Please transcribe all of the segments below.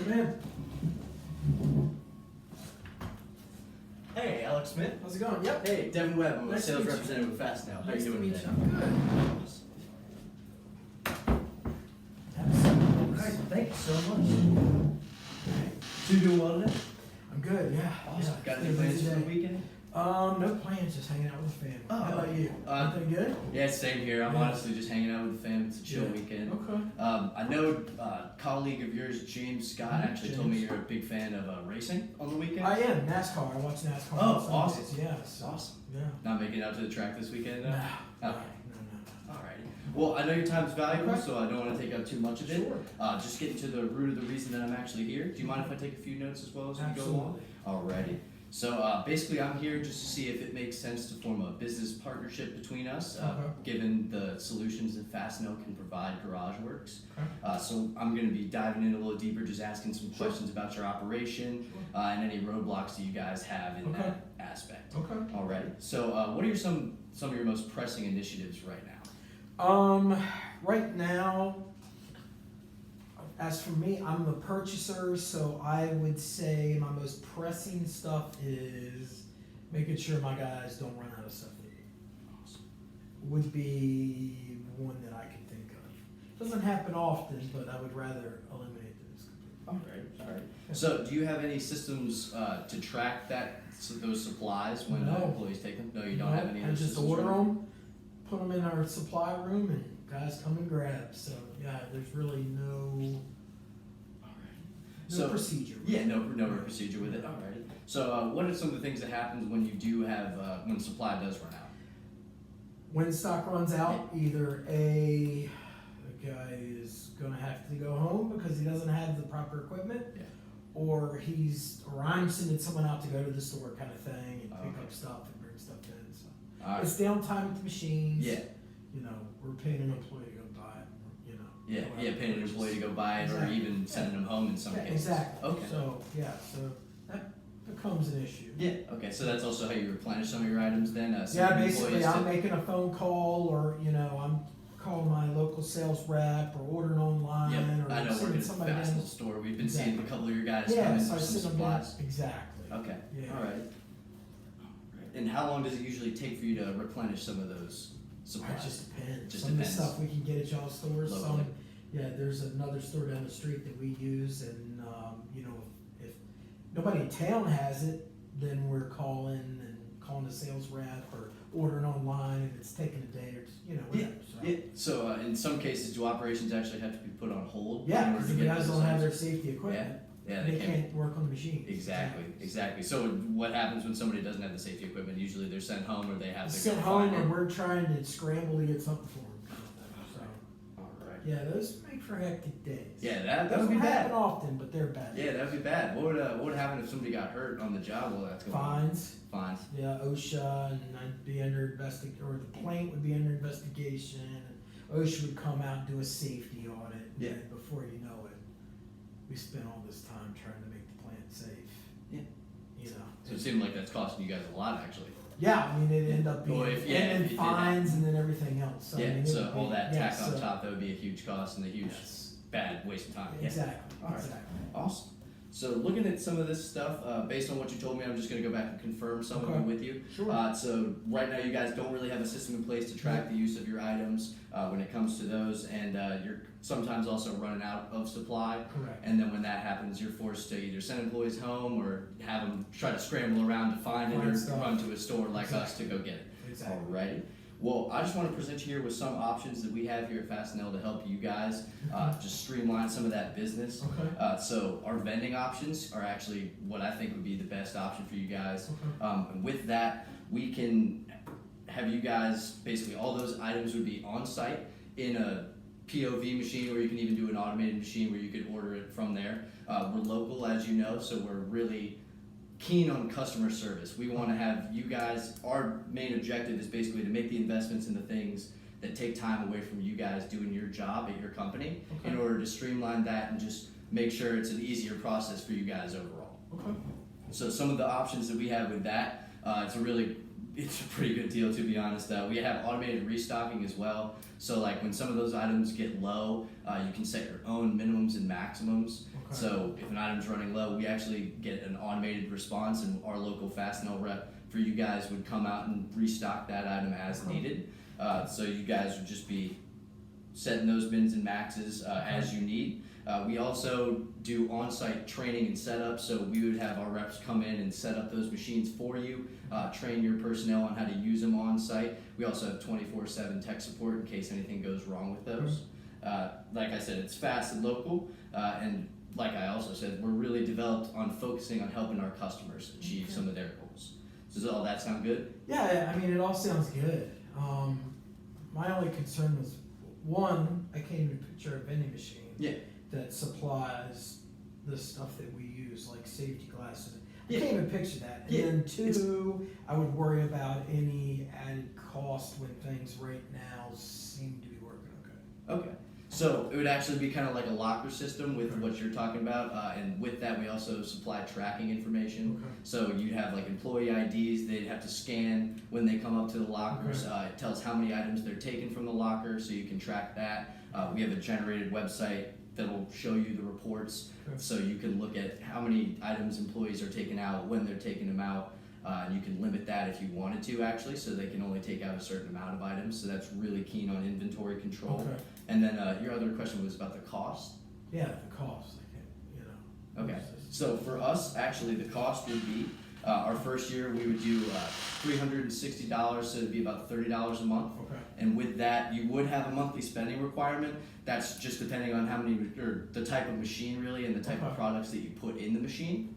Come in. Hey, Alex Smith. How's it going? Yep. Hey, Devin Webb. I'm a Nice to sales meet you. representative with Fastenal. How Nice you to doing meet today? you. Good. Absolutely. Great. Thank you so much. So you doing well today? I'm good. Yeah. Awesome. Yeah. Got It's any been a plans busy for the day. weekend? No plans. Just hanging out with the family. Oh, How about you? Anything good? Yeah, same here. I'm Yeah. honestly just hanging out with the fam. It's a chill Yeah. weekend. Okay. I know colleague of yours, James Scott, Mhm, actually told me James. you're a big fan of racing on the weekend. I am NASCAR. I watch NASCAR. Oh, on Sundays. awesome. Yeah. So, Awesome. Yeah. Not making it out to the track this weekend, though? No. Okay. No. Alrighty. Well, I know your time's valuable, Okay. so I don't want to take up too much of it. Sure. Just getting to the root of the reason that I'm actually here. Do you mind if I take a few notes as well as we go along? Absolutely. Alrighty. So basically, I'm here just to see if it makes sense to form a business partnership between us, Okay. given the solutions that Fastenal can provide Garage Works. Okay. So I'm going to be diving in a little deeper, just asking some Sure. questions about your operation Sure. and any roadblocks that you guys have in Okay. that aspect. Okay. Alrighty. So what are some of your most pressing initiatives right now? Right now, as for me, I'm the purchaser, so I would say my most pressing stuff is making sure my guys don't run out of stuff they need. Would be one that I can think of. Doesn't happen often, but I would rather eliminate those completely. Alright. So do you have any systems to track those supplies when No. employees take them? No, you don't have any of I those just systems order running? them, put them in our supply room, and guys come and grab. So yeah, there's really no So- procedure. Yeah, no procedure with it. Alrighty. So what are some of the things that happens when you do have when supply does run out? When stock runs out, either the guy is gonna have to go home because he doesn't have the proper equipment, Yeah. or I'm sending someone out to go to the store kind of thing and pick Okay. up stuff and bring stuff in. So Alright. it's downtime with the machines. Yeah. You know, we're paying an employee to go buy it. You know. Yeah, whatever paying an purchase. employee to go buy it, or Exactly. even sending them home in some Yeah, cases. exactly. Okay. So that becomes an issue. Yeah. Okay. So that's also how you replenish some of your items then. Yeah, sending basically, employees I'm to- making a phone call, or I'm calling my local sales rep, or ordering online, Yep. or I know we're sending in somebody in. Fastenal store. We've been seeing a Exactly. couple of your guys come Yeah, in so I for some send them in. supplies. Exactly. Okay. Yeah. All right. And how long does it usually take for you to replenish some of those It supplies? just depends. Just Some depends. of the stuff we can get at y'all stores. Locally. There's another store down the street that we use, and if nobody in town has it, then we're calling the sales rep, or ordering online, and it's taking a day or whatever. So. Yeah. So in some cases, do operations actually have to be put on hold? Yeah, in order because to the get guys those don't have their items? safety equipment. Yeah, They can't work on the machines. Exactly. So what happens when somebody doesn't have the safety equipment? Usually they're sent home, or they have to Sent go home, find and it. we're trying to scramble to get something for them. So, All right. yeah, those make for hectic days. Yeah, that would Doesn't be happen bad. often, but they're bad. Yeah, that would be bad. What would happen if somebody got hurt on the job while that's going on? Fines. Fines. Yeah, OSHA, and I'd be under or the plant would be under investigation, and OSHA would come out and do a safety audit. Yeah. And before you know it, we spent all this time trying to make the plant safe. Yeah. So it So seemed like that's costing you guys a lot, actually. yeah, I mean, it ended up being, Well, if you and did then that. fines, and then everything else. So, I Yeah. mean, it So would all be- that yeah, tack on so- top, that would be a huge cost and a huge Yes. bad waste of time. Yeah. Exactly. All right. Exactly. Awesome. So looking at some of this stuff, based on what you told me, I'm just going to go back and confirm some of Okay. it with you. Sure. So right now you guys don't really have a system in place to track the use of your items when it comes to those, and you're sometimes also running out of supply. Correct. And then when that happens, you're forced to either send employees home or have them try to scramble around to find it, Find or stuff. run to a store like us to go get it. Exactly. Alrighty. Well, I just want to present you here with some options that we have here at Fastenal to help you guys just streamline some of that business. Okay. So our vending options are actually what I think would be the best option for you guys. Okay. And with that, we can have you guys, basically all those items would be on site in a POV machine, or you can even do an automated machine where you could order it from there. We're local, as you know, so we're really keen on customer service. We want to have you guys, our main objective is basically to make the investments in the things that take time away from you guys doing your job at your company in order to streamline that and just make sure it's an easier process for you guys overall. Okay. So some of the options that we have with that, it's a really It's a pretty good deal, to be honest. We have automated restocking as well. So like when some of those items get low, you can set your own minimums and maximums. Okay. So if an item's running low, we actually get an automated response, and our local Fastenal rep for you guys would come out and restock that item as needed. So you guys would just be setting those bins and maxes as you need. We also do on-site training and setup, so we would have our reps come in and set up those machines for you, train your personnel on how to use them on-site. We also have 24/7 tech support in case anything goes wrong with those. Like I said, it's fast and local, and like I also said, we're really developed on focusing on helping our customers achieve some of their goals. So does all that sound good? Yeah, I mean, it all sounds good. My only concern was, one, I can't even picture a vending machine that supplies the stuff that we use, like safety glasses. I can't even picture that. And then two, I would worry about any added cost when things right now seem to be working okay. Okay. So it would actually be kind of like a locker system with what you're talking about, and with that we also supply tracking information. Okay. So you'd have like employee IDs they'd have to scan when they come up to the lockers. It tells how many items they're taking from the locker, so you can track that. We have a generated website that'll show you the reports, so you can look at how many items employees are taking out, when they're taking them out. And you can limit that if you wanted to, actually, so they can only take out a certain amount of items. So that's really keen on inventory control. Okay. And then your other question was about the cost. Yeah, the cost, I can't, Okay. So for us, actually, the cost would be our first year we would do $360, so it'd be about $30 a month. Okay. And with that, you would have a monthly spending requirement. That's just depending on how many, or the type of machine really, and the type of products that you put in the machine.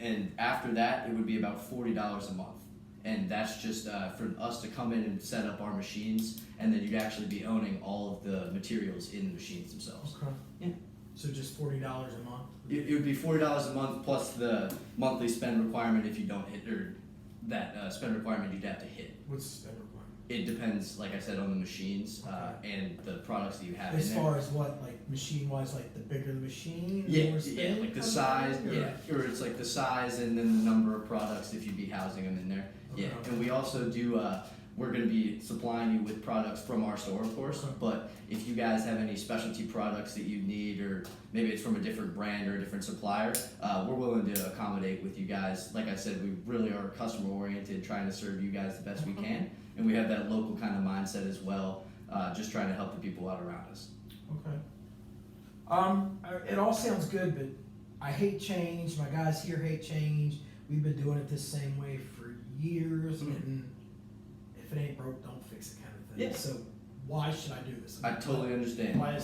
And after that, it would be about $40 a month. And that's just for us to come in and set up our machines, and then you'd actually be owning all of the materials in the machines themselves. Okay. Yeah. So just $40 a month? It would be $40 a month plus the monthly spend requirement if you don't hit, or that spend requirement you'd have to hit. What's the spend requirement? It depends, like I said, on the machines and the products that you have As in there. far as what, like machine-wise, like the bigger the machine? the Yeah, more spend like the comes size, in, or- or it's like the size and then the number of products if you'd be housing them in there. Okay. Yeah, and we also do, we're gonna be supplying you with products from our store, of course, but if you guys have any specialty products that you need, or maybe it's from a different brand or a different supplier, we're willing to accommodate with you guys. Like I said, we really are customer oriented, trying to serve you guys the best we can, and we have that local kind of mindset as well, just trying to help the people out around us. Okay. It all sounds good, but I hate change. My guys here hate change. We've been doing it this same way for years, and if it ain't broke, don't fix it kind of thing. Yeah. So why should I do this? I totally understand. Why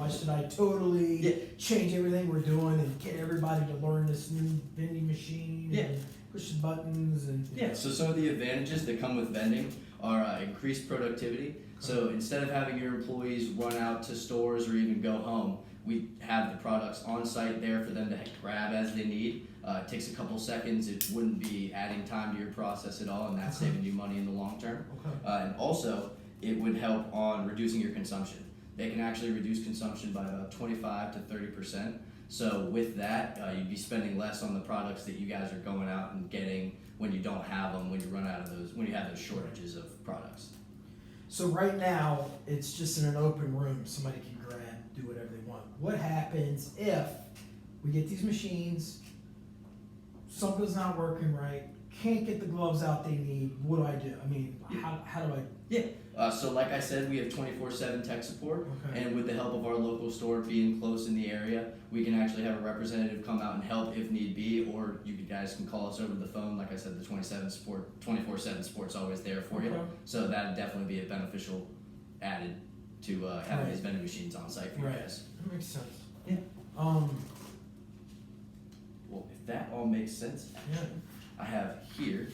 should I totally change everything we're doing and get everybody to learn this new vending machine and push the buttons and So some of the advantages that come with vending are increased productivity. So instead of having your employees run out to stores or even go home, we have the products on site there for them to grab as they need. It takes a couple seconds. It wouldn't be adding time to your process at all, and that's saving you money in the long term. And also, it would help on reducing your consumption. They can actually reduce consumption by about 25 to 30%. So with that, you'd be spending less on the products that you guys are going out and getting when you don't have them, when you run out of those, when you have those shortages of products. So right now, it's just in an open room. Somebody can grab, do whatever they want. What happens if we get these machines, something's not working right, can't get the gloves out they need? What do I do? I mean, how do I? So like I said, we have 24/7 tech support, Okay. and with the help of our local store being close in the area, we can actually have a representative come out and help if need be, or you guys can call us over the phone. Like I said, the 24/7 support's always there for you. Okay. So that'd definitely be a beneficial added to having these vending machines on site for you guys. That makes sense. Yeah. Well, if that all makes sense, actually, I have here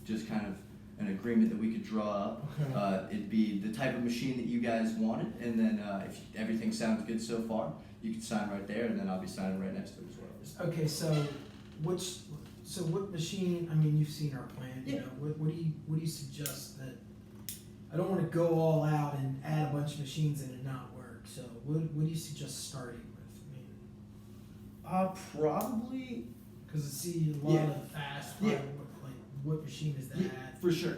just kind of an agreement that we could draw up. Okay. It'd be the type of machine that you guys wanted, and then if everything sounds good so far, you can sign right there, and then I'll be signing right next to it as well. Okay, so what machine? I mean, you've seen our plan. You know, what do you suggest that? I don't want to go all out and add a bunch of machines and it not work. So what do you suggest starting with? I mean, Probably. because I see a lot of fast, like what machine is that? Yeah, for sure.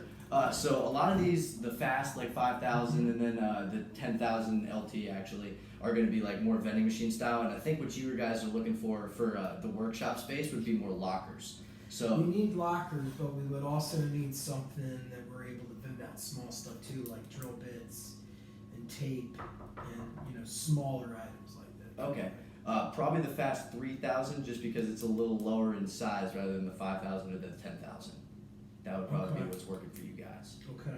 So a lot of these, the fast like 5,000 and then the 10,000 LT actually are going to be like more vending machine style. And I think what you guys are looking for the workshop space would be more lockers. So We need lockers, but we would also need something that we're able to vend out small stuff too, like drill bits and tape and smaller items like that. okay, probably the fast 3,000 just because it's a little lower in size rather than the 5,000 or the 10,000. That would probably be Okay. what's working for you guys. Okay.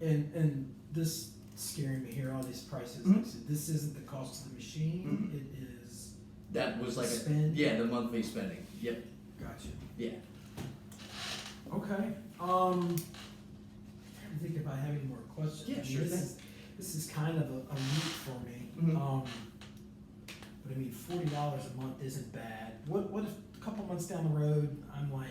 And this scaring me here, all these prices. Mhm. Like I said, this isn't the cost of the machine. Mhm. It is That was like spend. the monthly spending. Yep. Gotcha. Yeah. Okay. I'm trying to think if I have any more questions. Yeah, I mean, sure thing. This is kind of a leap for me. Mhm. But I mean, $40 a month isn't bad. What if a couple months down the road I'm like,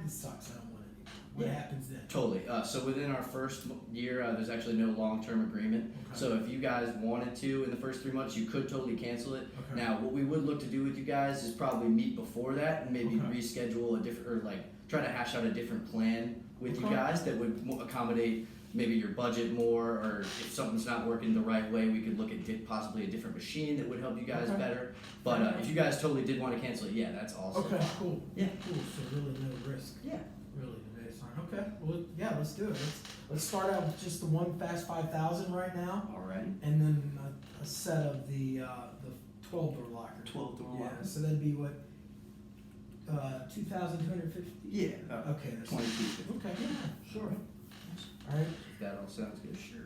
this sucks. I don't want it anymore. What Yeah. happens then? Totally. So within our first year, there's actually no long-term agreement. Okay. So if you guys wanted to in the first 3 months, you could totally cancel it. Okay. Now, what we would look to do with you guys is probably meet before that and maybe Okay. reschedule a different, or like try to hash out a different plan with you Okay. guys that would accommodate maybe your budget more, or if something's not working the right way, we could look at possibly a different machine that would help you guys Okay. better. But if you guys totally did want to cancel it, yeah, that's awesome. Okay, cool. Yeah. Cool. So really no risk. Yeah. Really today's time. Okay. Well, yeah, let's do it. Let's start out with just the one fast 5,000 right now, All right. and then a set of the 12-door locker. 12-door Yeah. locker. So that'd be what 2,250. Yeah. Okay. That's 22. Okay. Yeah. Sure. All right. If that all sounds good. Sure.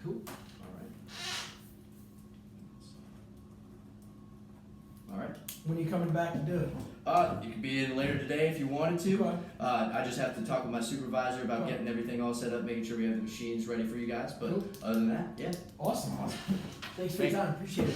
Cool. All right. All right. When are you coming back to do it? You could be in later today if you wanted to. Okay. I just have to talk with my supervisor about Okay. getting everything all set up, making sure we have the machines ready for you guys. But Cool. other than that, yeah. Awesome. Thanks for your time. Appreciate it.